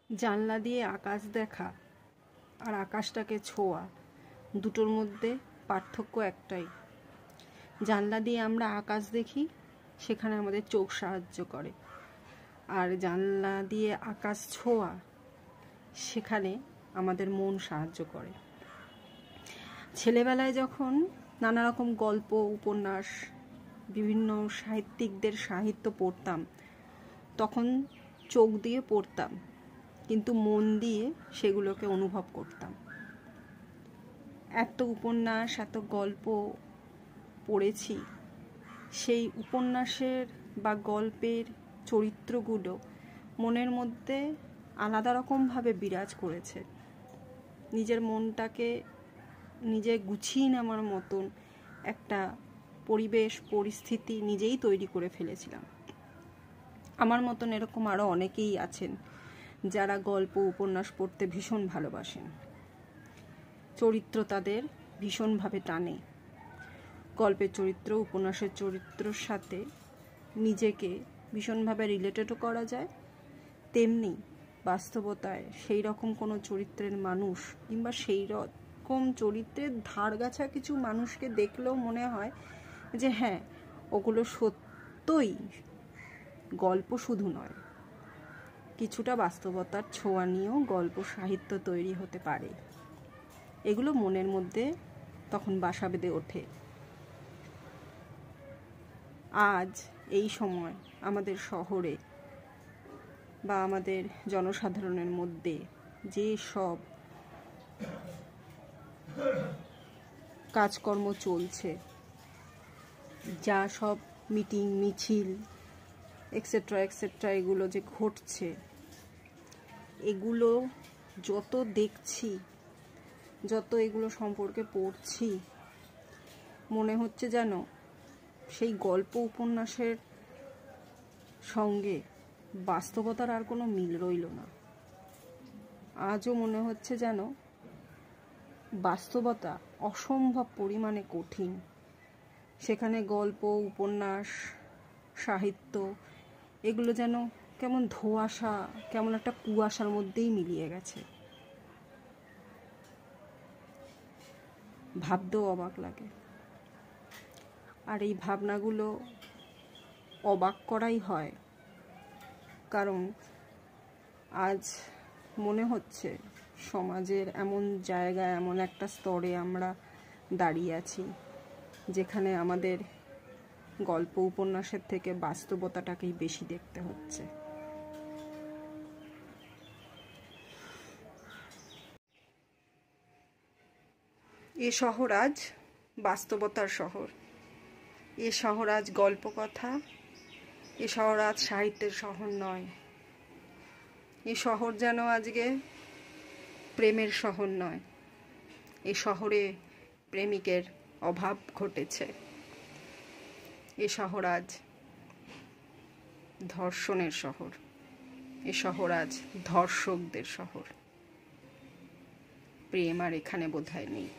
জানলা দিয়ে আকাশ দেখা আর আকাশটাকে ছোঁয়া দুটোর মধ্যে পার্থক্য একটাই। জানলা দিয়ে আমরা আকাশ দেখি, সেখানে আমাদের চোখ সাহায্য করে, আর জানলা দিয়ে আকাশ ছোঁয়া সেখানে আমাদের মন সাহায্য করে। ছেলেবেলায় যখন নানা রকম গল্প, উপন্যাস, বিভিন্ন সাহিত্যিকদের সাহিত্য পড়তাম, তখন চোখ দিয়ে পড়তাম, কিন্তু মন দিয়ে সেগুলোকে অনুভব করতাম। এত উপন্যাস, এত গল্প পড়েছি, সেই উপন্যাসের বা গল্পের চরিত্রগুলো মনের মধ্যে আলাদা রকমভাবে বিরাজ করেছে। নিজের মনটাকে নিজে গুছিয়ে নেওয়ার মতন একটা পরিবেশ, পরিস্থিতি নিজেই তৈরি করে ফেলেছিলাম। আমার মতন এরকম আরও অনেকেই আছেন যারা গল্প, উপন্যাস পড়তে ভীষণ ভালোবাসেন। চরিত্র তাদের ভীষণভাবে টানে। গল্পের চরিত্র, উপন্যাসের চরিত্রর সাথে নিজেকে ভীষণভাবে রিলেটেডও করা যায়। তেমনি বাস্তবতায় সেই রকম কোনো চরিত্রের মানুষ কিংবা সেই রকম চরিত্রের ধারগাছা কিছু মানুষকে দেখলেও মনে হয় যে হ্যাঁ, ওগুলো সত্যই গল্প শুধু নয়, কিছুটা বাস্তবতার ছোঁয়া নিয়েও গল্প সাহিত্য তৈরি হতে পারে। এগুলো মনের মধ্যে তখন বাসা বেঁধে ওঠে। আজ এই সময় আমাদের শহরে বা আমাদের জনসাধারণের মধ্যে যে সব কাজকর্ম চলছে, যা সব মিটিং, মিছিল, এক্সেট্রা এক্সেট্রা এগুলো যে ঘটছে, এগুলো যত দেখছি, যত এগুলো সম্পর্কে পড়ছি, মনে হচ্ছে যেন সেই গল্প, উপন্যাসের সঙ্গে বাস্তবতার আর কোনো মিল রইল না। আজও মনে হচ্ছে যেন বাস্তবতা অসম্ভব পরিমাণে কঠিন। সেখানে গল্প, উপন্যাস, সাহিত্য এগুলো যেন কেমন ধোঁয়াশা, কেমন একটা কুয়াশার মধ্যেই মিলিয়ে গেছে। ভাবতেও অবাক লাগে। আর এই ভাবনাগুলো অবাক করাই হয়, কারণ আজ মনে হচ্ছে সমাজের এমন জায়গায়, এমন একটা স্তরে আমরা দাঁড়িয়ে আছি যেখানে আমাদের গল্প, উপন্যাসের থেকে বাস্তবতাটাকেই বেশি দেখতে হচ্ছে। এ শহর আজ বাস্তবতার শহর। এ শহর আজ গল্পকথা, এ শহর আজ সাহিত্যের শহর নয়। এ শহর যেন আজকে প্রেমের শহর নয়। এ শহরে প্রেমিকের অভাব ঘটেছে। এ শহর আজ ধর্ষণের শহর। এ শহর আজ ধর্ষকদের শহর। প্রেম আর এখানে বোধহয় নেই।